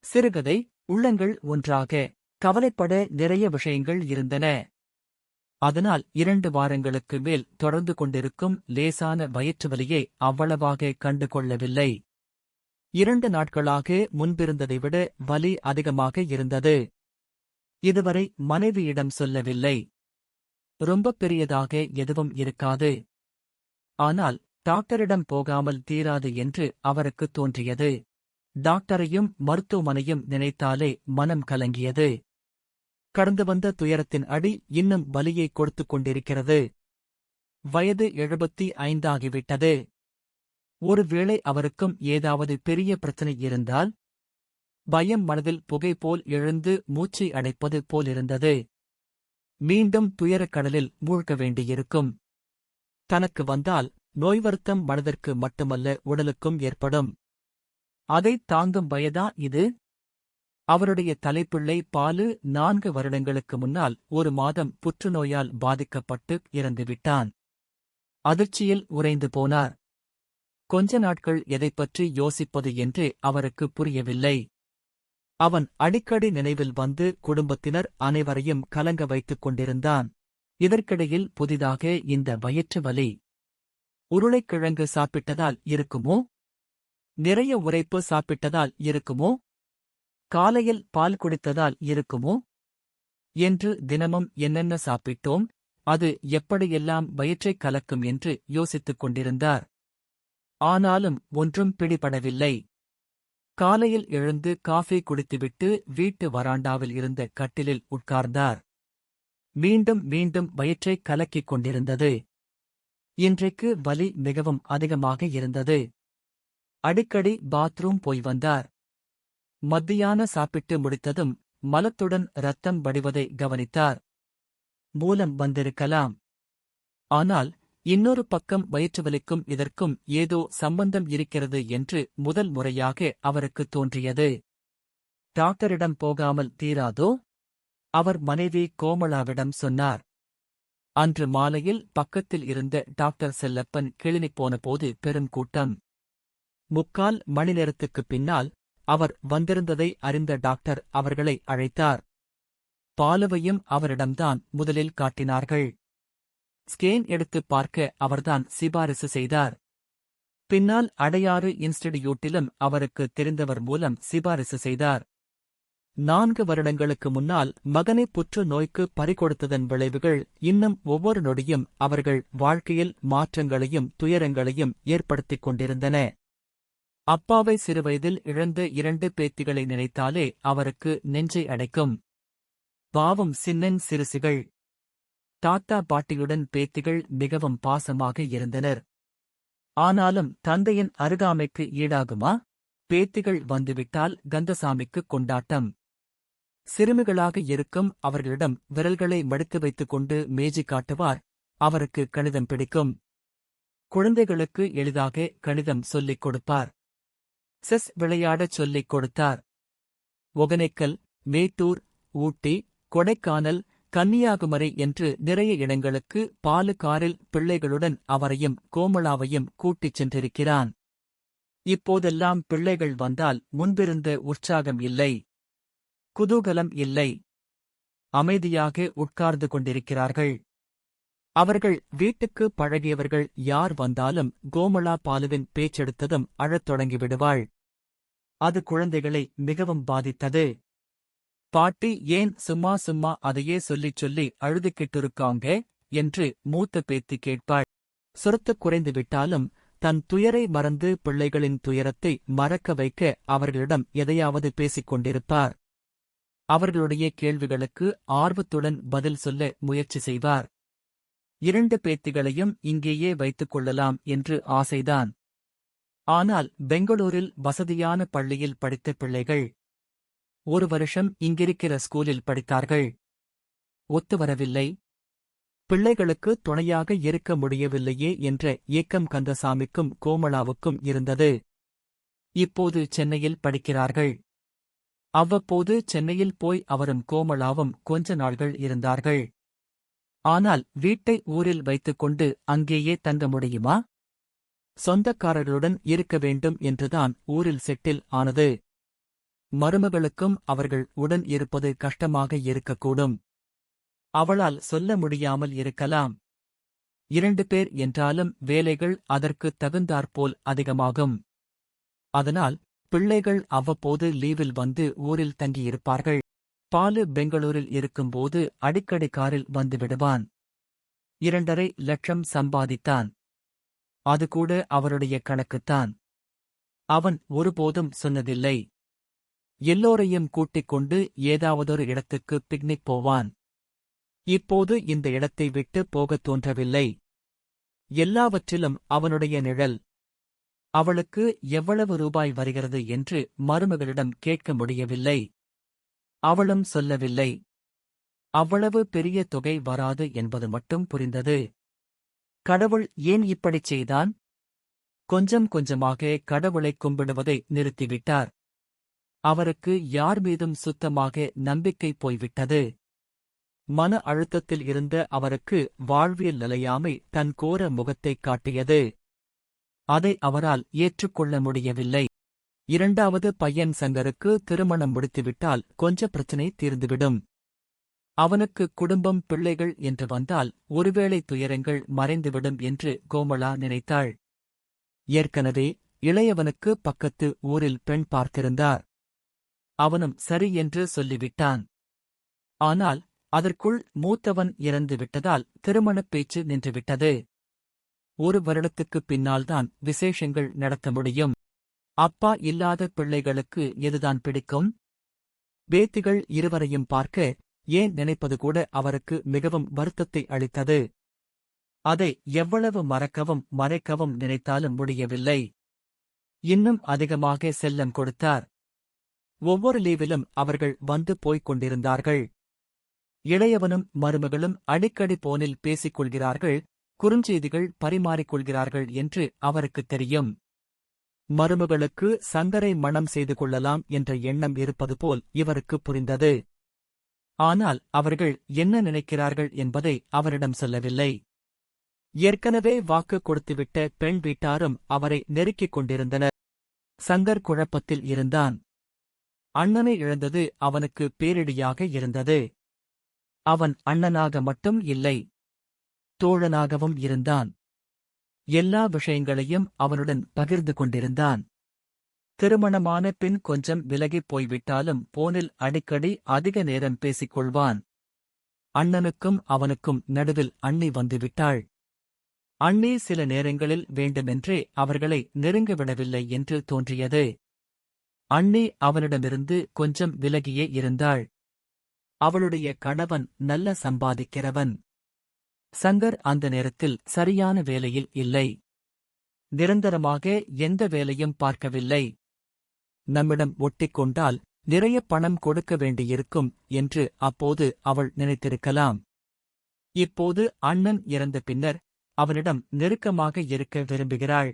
சிறுகதை உள்ளங்கள் ஒன்றாக கவலைப்பட நிறைய விஷயங்கள் இருந்தன. அதனால் 2 வாரங்களுக்கு மேல் தொடர்ந்து கொண்டிருக்கும் லேசான வயிற்றுவலியை அவ்வளவாக கண்டு கொள்ளவில்லை. 2 நாட்களாக முன்பிருந்ததை விட வலி அதிகமாக இருந்தது. இதுவரை மனைவியிடம் சொல்லவில்லை. ரொம்ப பெரியதாக எதுவும் இருக்காது. ஆனால் டாக்டரிடம் போகாமல் தீராது என்று அவருக்கு தோன்றியது. டாக்டரையும் மருத்துவமனையும் நினைத்தாலே மனம் கலங்கியது. கடந்து வந்த துயரத்தின் அடி இன்னும் வலியை கொடுத்துக் கொண்டிருக்கிறது. வயது 75 ஆகிவிட்டது. ஒருவேளை அவருக்கும் ஏதாவது பெரிய பிரச்சனை இருந்தால்? பயம் மனதில் புகை போல் எழுந்து மூச்சை அடைப்பது போலிருந்தது. மீண்டும் துயரக் கடலில் மூழ்க வேண்டியிருக்கும். தனக்கு வந்தால் நோய் வருத்தம் மனதிற்கு மட்டுமல்ல உடலுக்கும் ஏற்படும். அதைத் தாங்கும் வயதா இது? அவருடைய தலைப்பிள்ளை பாலு 4 வருடங்களுக்கு முன்னால் 1 மாதம் புற்றுநோயால் பாதிக்கப்பட்டு இறந்துவிட்டான். அதிர்ச்சியில் உறைந்து போனார். கொஞ்ச நாட்கள் எதைப்பற்றி யோசிப்பது என்று அவருக்கு புரியவில்லை. அவன் அடிக்கடி நினைவில் வந்து குடும்பத்தினர் அனைவரையும் கலங்க வைத்துக் கொண்டிருந்தான். இதற்கிடையில் புதிதாக இந்த வயிற்று வலி. உருளைக்கிழங்கு சாப்பிட்டதால் இருக்குமோ? நிறைய உரைப்பு சாப்பிட்டதால் இருக்குமோ? காலையில் பால் குடித்ததால் இருக்குமோ? என்று தினமும் என்னென்ன சாப்பிட்டோம், அது எப்படியெல்லாம் வயிற்றைக் கலக்கும் என்று யோசித்துக் கொண்டிருந்தார். ஆனாலும் ஒன்றும் பிடிபடவில்லை. காலையில் எழுந்து காஃபி குடித்துவிட்டு வீட்டு வராண்டாவில் இருந்த கட்டிலில் உட்கார்ந்தார். மீண்டும் மீண்டும் வயிற்றைக் கலக்கிக் கொண்டிருந்தது. இன்றைக்கு வலி மிகவும் அதிகமாக இருந்தது. அடிக்கடி பாத்ரூம் போய் வந்தார். மத்தியான சாப்பிட்டு முடித்ததும் மலத்துடன் இரத்தம் வடிவதை கவனித்தார். மூலம் வந்திருக்கலாம். ஆனால் இன்னொரு பக்கம் வயிற்றுவலிக்கும் இதற்கும் ஏதோ சம்பந்தம் இருக்கிறது என்று முதல் முறையாக அவருக்கு தோன்றியது. டாக்டரிடம் போகாமல் தீராதோ? அவர் மனைவி கோமளாவிடம் சொன்னார். அன்று மாலையில் பக்கத்தில் இருந்த டாக்டர் செல்லப்பன் கிளினிக் போனபோது பெரும் கூட்டம். 3/4 மணி நேரத்துக்குப் பின்னால் அவர் வந்திருந்ததை அறிந்த டாக்டர் அவர்களை அழைத்தார். பாலுவையும் அவரிடம்தான் முதலில் காட்டினார்கள். ஸ்கேன் எடுத்துப் பார்க்க அவர்தான் சிபாரிசு செய்தார். பின்னால் அடையாறு இன்ஸ்டிடியூட்டிலும் அவருக்கு தெரிந்தவர் மூலம் சிபாரிசு செய்தார். 4 வருடங்களுக்கு முன்னால் மகனை புற்று நோய்க்கு பறிகொடுத்ததன் விளைவுகள் இன்னும் ஒவ்வொரு நொடியும் அவர்கள் வாழ்க்கையில் மாற்றங்களையும் துயரங்களையும் ஏற்படுத்திக் கொண்டிருந்தன. அப்பாவை சிறுவயதில் இழந்த 2 பேத்திகளை நினைத்தாலே அவருக்கு நெஞ்சை அடைக்கும். பாவம் சின்னன் சிறுசிகள். தாத்தா பாட்டியுடன் பேத்திகள் மிகவும் பாசமாக இருந்தனர். ஆனாலும் தந்தையின் அருகாமைக்கு ஈடாகுமா? பேத்திகள் வந்துவிட்டால் கந்தசாமிக்குக் கொண்டாட்டம். சிறுமிகளாக இருக்கும் அவர்களிடம் விரல்களை மடித்து வைத்துக் கொண்டு மேஜி காட்டுவார். அவருக்கு கணிதம் பிடிக்கும். குழந்தைகளுக்கு எளிதாக கணிதம் சொல்லிக் கொடுப்பார். செஸ் விளையாடச் சொல்லிக் கொடுத்தார். ஒகனேக்கல், மேட்டூர், ஊட்டி, கொடைக்கானல், கன்னியாகுமரி என்று நிறைய இடங்களுக்கு பாலு காரில் பிள்ளைகளுடன் அவரையும் கோமளாவையும் கூட்டிச் சென்றிருக்கிறான். இப்போதெல்லாம் பிள்ளைகள் வந்தால் முன்பிருந்த உற்சாகம் இல்லை. குதூகலம் இல்லை. அமைதியாக உட்கார்ந்து கொண்டிருக்கிறார்கள். அவர்கள் வீட்டுக்கு பழகியவர்கள் யார் வந்தாலும் கோமளா பாலுவின் பேச்செடுத்ததும் அழத் தொடங்கிவிடுவாள். அது குழந்தைகளை மிகவும் பாதித்தது. பாட்டி ஏன் சும்மா சும்மா அதையே சொல்லிச் சொல்லி அழுதுகிட்டிருக்காங்க என்று மூத்த பேத்தி கேட்பாள். சுரத்துக் குறைந்துவிட்டாலும் தன் துயரை மறந்து பிள்ளைகளின் துயரத்தை மறக்க வைக்க அவர்களிடம் எதையாவது பேசிக் கொண்டிருப்பார். அவர்களுடைய கேள்விகளுக்கு ஆர்வத்துடன் பதில் சொல்ல முயற்சி செய்வார். 2 பேத்திகளையும் இங்கேயே வைத்துக் கொள்ளலாம் என்று ஆசைதான். ஆனால் பெங்களூரில் வசதியான பள்ளியில் படித்த பிள்ளைகள். 1 வருஷம் இங்கிருக்கிற ஸ்கூலில் படித்தார்கள். ஒத்துவரவில்லை. பிள்ளைகளுக்கு துணையாக இருக்க முடியவில்லையே என்ற ஏக்கம் கந்தசாமிக்கும் கோமளாவுக்கும் இருந்தது. இப்போது சென்னையில் படிக்கிறார்கள். அவ்வப்போது சென்னையில் போய் அவரும் கோமளாவும் கொஞ்ச நாள்கள் இருந்தார்கள். ஆனால் வீட்டை ஊரில் வைத்துக்கொண்டு அங்கேயே தங்க முடியுமா? சொந்தக்காரர்களுடன் இருக்க வேண்டும் என்றுதான் ஊரில் செட்டில் ஆனது. மருமகளுக்கும் அவர்கள் உடன் இருப்பது கஷ்டமாக இருக்கக்கூடும். அவளால் சொல்ல முடியாமல் இருக்கலாம். 2 பேர் என்றாலும் வேலைகள் அதற்கு தகுந்தாற்போல் அதிகமாகும். அதனால் பிள்ளைகள் அவ்வப்போது லீவில் வந்து ஊரில் தங்கியிருப்பார்கள். பாலு பெங்களூரில் இருக்கும்போது அடிக்கடி காரில் வந்து விடுவான். 2.5 லட்சம் சம்பாதித்தான். அது கூட அவருடைய கணக்குத்தான். அவன் ஒருபோதும் சொன்னதில்லை. எல்லோரையும் கூட்டிக் கொண்டு ஏதாவதொரு இடத்துக்கு பிக்னிக் போவான். இப்போது இந்த இடத்தை விட்டு போகத் தோன்றவில்லை. எல்லாவற்றிலும் அவனுடைய நிழல். அவளுக்கு எவ்வளவு ரூபாய் வருகிறது என்று மருமகளிடம் கேட்க முடியவில்லை. அவளும் சொல்லவில்லை. அவ்வளவு பெரிய தொகை வராது என்பது மட்டும் புரிந்தது. கடவுள் ஏன் இப்படிச் செய்தான்? கொஞ்சம் கொஞ்சமாக கடவுளைக் கும்பிடுவதை நிறுத்திவிட்டார். அவருக்கு யார் மீதும் சுத்தமாக நம்பிக்கை போய்விட்டது. மன அழுத்தத்தில் இருந்த அவருக்கு வாழ்வியல் நிலையாமை தன் கோர முகத்தைக் காட்டியது. அதை அவரால் ஏற்றுக்கொள்ள முடியவில்லை. 2வது பையன் சங்கருக்கு திருமணம் முடித்துவிட்டால் கொஞ்ச பிரச்சனை தீர்ந்துவிடும். அவனுக்கு குடும்பம் பிள்ளைகள் என்று வந்தால் ஒருவேளை துயரங்கள் மறைந்துவிடும் என்று கோமளா நினைத்தாள். ஏற்கனவே இளையவனுக்கு பக்கத்து ஊரில் பெண் பார்த்திருந்தார். அவனும் சரி என்று சொல்லிவிட்டான். ஆனால் அதற்குள் மூத்தவன் இறந்து விட்டதால் திருமணப் பேச்சு நின்றுவிட்டது. 1 வருடத்துக்குப் பின்னால்தான் விசேஷங்கள் நடத்த முடியும். அப்பா இல்லாத பிள்ளைகளுக்கு எதுதான் பிடிக்கும்? பேத்திகள் இருவரையும் பார்க்க ஏன் நினைப்பது கூட அவருக்கு மிகவும் வருத்தத்தை அளித்தது. அதை எவ்வளவு மறக்கவும் மறைக்கவும் நினைத்தாலும் முடியவில்லை. இன்னும் அதிகமாக செல்லம் கொடுத்தார். ஒவ்வொரு லீவிலும் அவர்கள் வந்து போய்க் கொண்டிருந்தார்கள். இளையவனும் மருமகளும் அடிக்கடி போனில் பேசிக் கொள்கிறார்கள், குறுஞ்செய்திகள் பரிமாறிக்கொள்கிறார்கள் என்று அவருக்குத் தெரியும். மருமகளுக்கு சங்கரை மணம் செய்து கொள்ளலாம் என்ற எண்ணம் இருப்பது போல் இவருக்கு புரிந்தது. ஆனால் அவர்கள் என்ன நினைக்கிறார்கள் என்பதை அவரிடம் சொல்லவில்லை. ஏற்கனவே வாக்கு கொடுத்துவிட்ட பெண் வீட்டாரும் அவரை நெருக்கிக் கொண்டிருந்தனர். சங்கர் குழப்பத்தில் இருந்தான். அண்ணனை இழந்தது அவனுக்கு பேரிடியாக இருந்தது. அவன் அண்ணனாக மட்டும் இல்லை, தோழனாகவும் இருந்தான். எல்லா விஷயங்களையும் அவனுடன் பகிர்ந்து கொண்டிருந்தான். திருமணமான பின் கொஞ்சம் விலகிப் போய்விட்டாலும் போனில் அடிக்கடி அதிக நேரம் பேசிக் கொள்வான். அண்ணனுக்கும் அவனுக்கும் நடுவில் அண்ணி வந்துவிட்டாள். அண்ணி சில நேரங்களில் வேண்டுமென்றே அவர்களை நெருங்கவிடவில்லை என்று தோன்றியது. அண்ணி அவனிடமிருந்து கொஞ்சம் விலகியே இருந்தாள். அவளுடைய கணவன் நல்ல சம்பாதிக்கிறவன். சங்கர் அந்த நேரத்தில் சரியான வேலையில் இல்லை. நிரந்தரமாக எந்த வேலையும் பார்க்கவில்லை. நம்மிடம் ஒட்டிக்கொண்டால் நிறைய பணம் கொடுக்க வேண்டியிருக்கும் என்று அப்போது அவள் நினைத்திருக்கலாம். இப்போது அண்ணன் இறந்த பின்னர் அவனிடம் நெருக்கமாக இருக்க விரும்புகிறாள்.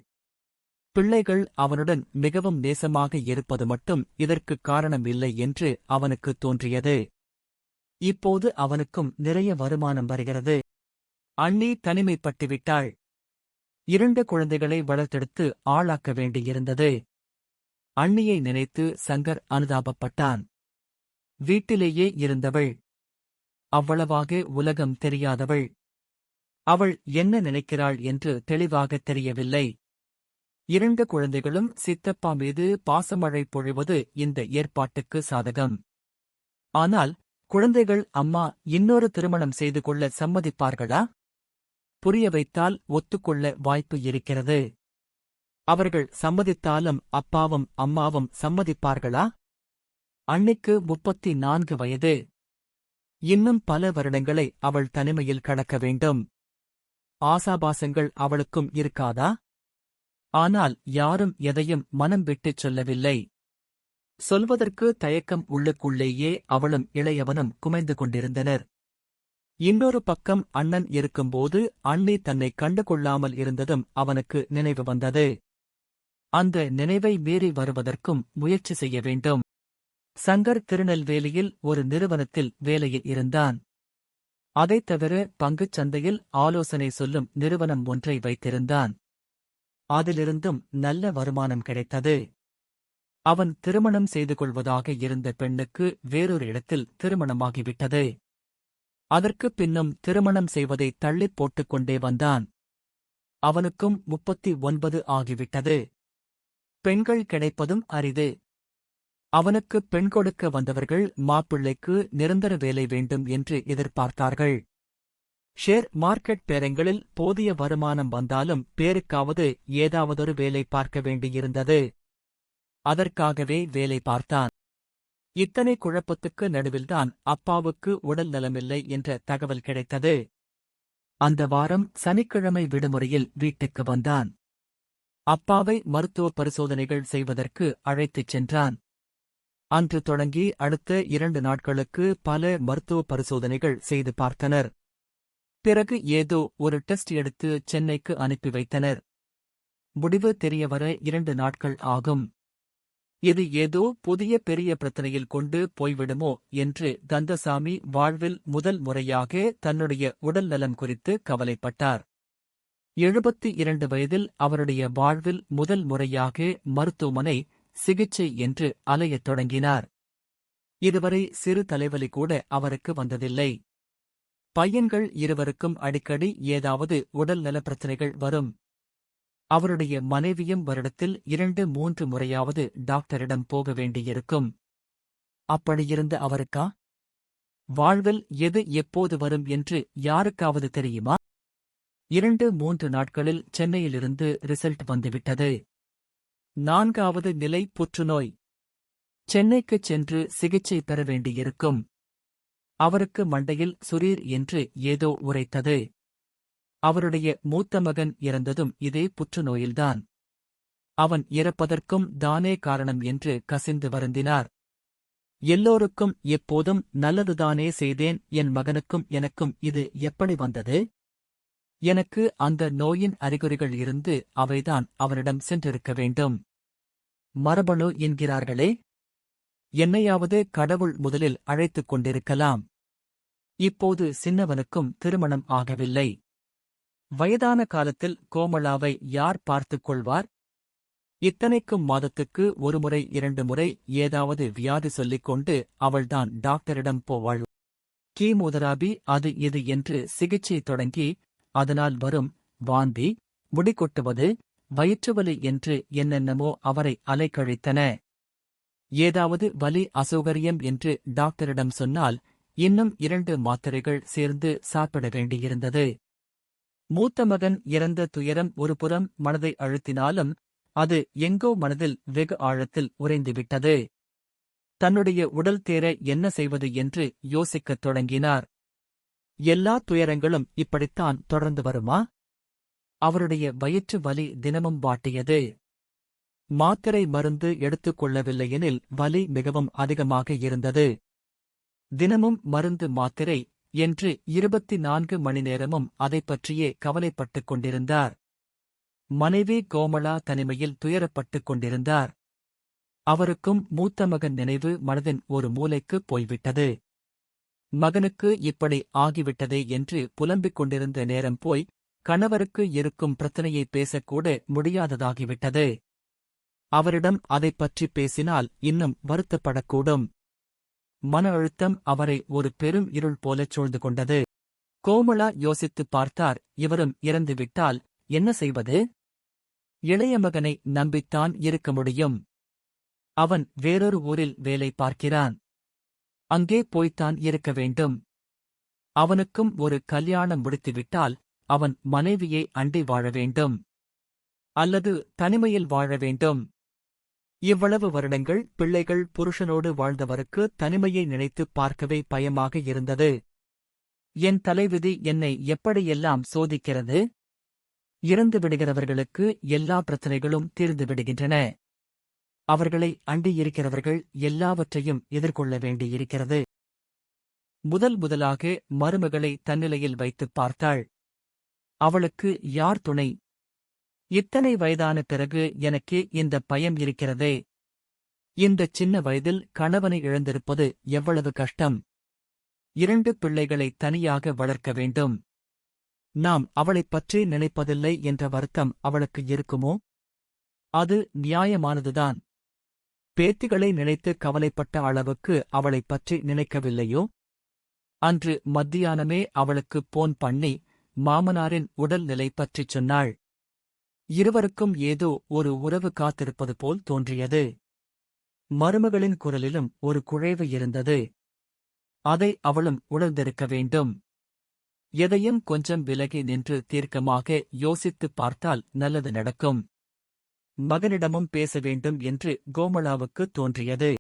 பிள்ளைகள் அவனுடன் மிகவும் நேசமாக இருப்பது மட்டும் இதற்குக் காரணம் இல்லை என்று அவனுக்கு தோன்றியது. இப்போது அவனுக்கும் நிறைய வருமானம் வருகிறது. அண்ணி தனிமைப்பட்டுவிட்டாள். 2 குழந்தைகளை வளர்த்தெடுத்து ஆளாக்க வேண்டியிருந்தது. அண்ணியை நினைத்து சங்கர் அனுதாபப்பட்டான். வீட்டிலேயே இருந்தவள். அவ்வளவாக உலகம் தெரியாதவள். அவள் என்ன நினைக்கிறாள் என்று தெளிவாகத் தெரியவில்லை. 2 குழந்தைகளும் சித்தப்பா மீது பாசமழை பொழிவது இந்த ஏற்பாட்டுக்கு சாதகம். ஆனால் குழந்தைகள் அம்மா இன்னொரு திருமணம் செய்து கொள்ள சம்மதிப்பார்களா? புரிய வைத்தால் ஒத்துக்கொள்ள வாய்ப்பு இருக்கிறது. அவர்கள் சம்மதித்தாலும் அப்பாவும் அம்மாவும் சம்மதிப்பார்களா? அண்ணிக்கு 34 வயது. இன்னும் பல வருடங்களை அவள் தனிமையில் கடக்க வேண்டும். ஆசாபாசங்கள் அவளுக்கும் இருக்காதா? ஆனால் யாரும் எதையும் மனம் விட்டுச் சொல்லவில்லை. சொல்வதற்கு தயக்கம் உள்ளுக்குள்ளேயே அவளும் இளையவனும் குமைந்து கொண்டிருந்தனர். இன்னொரு பக்கம் அண்ணன் இருக்கும்போது அண்ணி தன்னை கண்டு கொள்ளாமல் இருந்ததும் அவனுக்கு நினைவு வந்தது. அந்த நினைவை மீறி வருவதற்கும் முயற்சி செய்ய வேண்டும். சங்கர் திருநெல்வேலியில் ஒரு நிறுவனத்தில் வேலையில் இருந்தான். அதைத் தவிர பங்குச் சந்தையில் ஆலோசனை சொல்லும் நிறுவனம் ஒன்றை வைத்திருந்தான். அதிலிருந்தும் நல்ல வருமானம் கிடைத்தது. அவன் திருமணம் செய்து கொள்வதாக இருந்த பெண்ணுக்கு வேறொரு இடத்தில் திருமணமாகிவிட்டது. அதற்குப் பின்னும் திருமணம் செய்வதை தள்ளிப் போட்டுக் கொண்டே வந்தான். அவனுக்கும் 39 ஆகிவிட்டது. பெண்கள் கிடைப்பதும் அரிது. அவனுக்கு பெண் கொடுக்க வந்தவர்கள் மாப்பிள்ளைக்கு நிரந்தர வேலை வேண்டும் என்று எதிர்பார்த்தார்கள். ஷேர் மார்க்கெட் பேரங்களில் போதிய வருமானம் வந்தாலும் பேருக்காவது ஏதாவதொரு வேலை பார்க்க வேண்டியிருந்தது. அதற்காகவே வேலை பார்த்தான். இத்தனை குழப்பத்துக்கு நடுவில்தான் அப்பாவுக்கு உடல் நலமில்லை என்ற தகவல் கிடைத்தது. அந்த வாரம் சனிக்கிழமை விடுமுறையில் வீட்டுக்கு வந்தான். அப்பாவை மருத்துவ பரிசோதனைகள் செய்வதற்கு அழைத்துச் சென்றான். அன்று தொடங்கி அடுத்த 2 நாட்களுக்கு பல மருத்துவ பரிசோதனைகள் செய்து பார்த்தனர். பிறகு ஏதோ ஒரு டெஸ்ட் எடுத்து சென்னைக்கு அனுப்பி வைத்தனர். முடிவு தெரியவர 2 நாட்கள் ஆகும். இது ஏதோ புதிய பெரிய பிரச்சனையில் கொண்டு போய்விடுமோ என்று கந்தசாமி வாழ்வில் முதல் முறையாக தன்னுடைய உடல் நலம் குறித்து கவலைப்பட்டார். 72 வயதில் அவருடைய வாழ்வில் முதல் முறையாக மருத்துவமனை சிகிச்சை என்று அலையத் தொடங்கினார். இதுவரை சிறு தலைவலி கூட அவருக்கு வந்ததில்லை. பையன்கள் இருவருக்கும் அடிக்கடி ஏதாவது உடல் நல பிரச்சனைகள் வரும். அவருடைய மனைவியும் வருடத்தில் 2-3 முறையாவது டாக்டரிடம் போக வேண்டியிருக்கும். அப்படியிருந்த அவருக்கா? வாழ்வில் எது எப்போது வரும் என்று யாருக்காவது தெரியுமா? 2-3 நாட்களில் சென்னையிலிருந்து ரிசல்ட் வந்துவிட்டது. 4வது நிலை புற்றுநோய். சென்னைக்குச் சென்று சிகிச்சை பெற வேண்டியிருக்கும். அவருக்கு மண்டையில் சுரீர் என்று ஏதோ உரைத்தது. அவருடைய மூத்த மகன் இறந்ததும் இதே புற்றுநோயில்தான். அவன் இறப்பதற்கும் தானே காரணம் என்று கசிந்து வருந்தினார். எல்லோருக்கும் எப்போதும் நல்லதுதானே செய்தேன், என் மகனுக்கும் எனக்கும் இது எப்படி வந்தது? எனக்கு அந்த நோயின் அறிகுறிகள் இருந்து அவைதான் அவனிடம் சென்றிருக்க வேண்டும். மரபணு என்கிறார்களே, என்னையாவது கடவுள் முதலில் அழைத்துக் கொண்டிருக்கலாம். இப்போது சின்னவனுக்கும் திருமணம் ஆகவில்லை. வயதான காலத்தில் கோமளாவை யார் பார்த்துக் கொள்வார்? இத்தனைக்கும் மாதத்துக்கு 1 முறை 2 முறை ஏதாவது வியாதி சொல்லிக் கொண்டு அவள்தான் டாக்டரிடம் போவாள். கீமோதெராபி அது இது என்று சிகிச்சை தொடங்கி அதனால் வரும் வாந்தி, முடிகொட்டுவது, வயிற்றுவலி என்று என்னென்னமோ அவரை அலைக்கழித்தன. ஏதாவது வலி அசௌகரியம் என்று டாக்டரிடம் சொன்னால் இன்னும் 2 மாத்திரைகள் சேர்ந்து சாப்பிட வேண்டியிருந்தது. மூத்த மகன் இறந்த துயரம் ஒருபுறம் மனதை அழுத்தினாலும் அது எங்கோ மனதில் வெகு ஆழத்தில் உறைந்துவிட்டது. தன்னுடைய உடல் தேர என்ன செய்வது என்று யோசிக்கத் தொடங்கினார். எல்லா துயரங்களும் இப்படித்தான் தொடர்ந்து வருமா? அவருடைய வயிற்று வலி தினமும் வாட்டியது. மாத்திரை மருந்து எடுத்துக் கொள்ளவில்லையெனில் வலி மிகவும் அதிகமாக இருந்தது. தினமும் மருந்து மாத்திரை என்று 24 மணி நேரமும் அதைப் பற்றியே கவலைப்பட்டுக் கொண்டிருந்தார். மனைவி கோமளா தனிமையில் துயரப்பட்டுக் கொண்டிருந்தார். அவருக்கும் மூத்த மகன் நினைவு மனதின் ஒரு மூலைக்குப் போய்விட்டது. மகனுக்கு இப்படி ஆகிவிட்டதே என்று புலம்பிக் கொண்டிருந்த நேரம் போய் கணவருக்கு இருக்கும் பிரச்சனையை பேசக்கூட முடியாததாகிவிட்டது. அவரிடம் அதைப் பற்றி பேசினால் இன்னும் வருத்தப்படக்கூடும். மன அழுத்தம் அவரை ஒரு பெரும் இருள் போலச் சூழ்ந்து கொண்டது. கோமளா யோசித்துப் பார்த்தார். இவரும் இறந்துவிட்டால் என்ன செய்வது? இளைய மகனை நம்பித்தான் இருக்க முடியும். அவன் வேறொரு ஊரில் வேலை பார்க்கிறான். அங்கே போய்த்தான் இருக்க வேண்டும். அவனுக்கும் ஒரு கல்யாணம் முடித்துவிட்டால் அவன் மனைவியை அண்டி வாழ வேண்டும். அல்லது தனிமையில் வாழ வேண்டும். இவ்வளவு வருடங்கள் பிள்ளைகள் புருஷனோடு வாழ்ந்தவருக்கு தனிமையை நினைத்துப் பார்க்கவே பயமாக இருந்தது. என் தலைவிதி என்னை எப்படியெல்லாம் சோதிக்கிறது? இறந்து விடுகிறவர்களுக்கு எல்லா பிரச்சனைகளும் தீர்ந்து விடுகின்றன. அவர்களை அண்டியிருக்கிறவர்கள் எல்லாவற்றையும் எதிர்கொள்ள வேண்டியிருக்கிறது. முதலாக மருமகளை தன்னிலையில் வைத்துப் பார்த்தாள். அவளுக்கு யார் துணை? இத்தனை வயதான பிறகு எனக்கு இந்த பயம் இருக்கிறதே. இந்தச் சின்ன வயதில் கணவனை இழந்திருப்பது எவ்வளவு கஷ்டம். 2 பிள்ளைகளை தனியாக வளர்க்க வேண்டும். நாம் அவளைப் பற்றி நினைப்பதில்லை என்ற வருத்தம் அவளுக்கு இருக்குமோ? அது நியாயமானதுதான். பேத்திகளை நினைத்து கவலைப்பட்ட அளவுக்கு அவளைப் பற்றி நினைக்கவில்லையோ? அன்று மத்தியானமே அவளுக்கு போன் பண்ணி மாமனாரின் உடல்நிலை பற்றிச் சொன்னாள். இருவருக்கும் ஏதோ ஒரு உறவு காத்திருப்பது போல் தோன்றியது. மருமகளின் குரலிலும் ஒரு குழைவு இருந்தது. அதை அவளும் உணர்ந்திருக்க வேண்டும். எதையும் கொஞ்சம் விலகி நின்று தீர்க்கமாக யோசித்துப் பார்த்தால் நல்லது நடக்கும். மகனிடமும் பேச வேண்டும் என்று கோமளாவுக்கு தோன்றியது.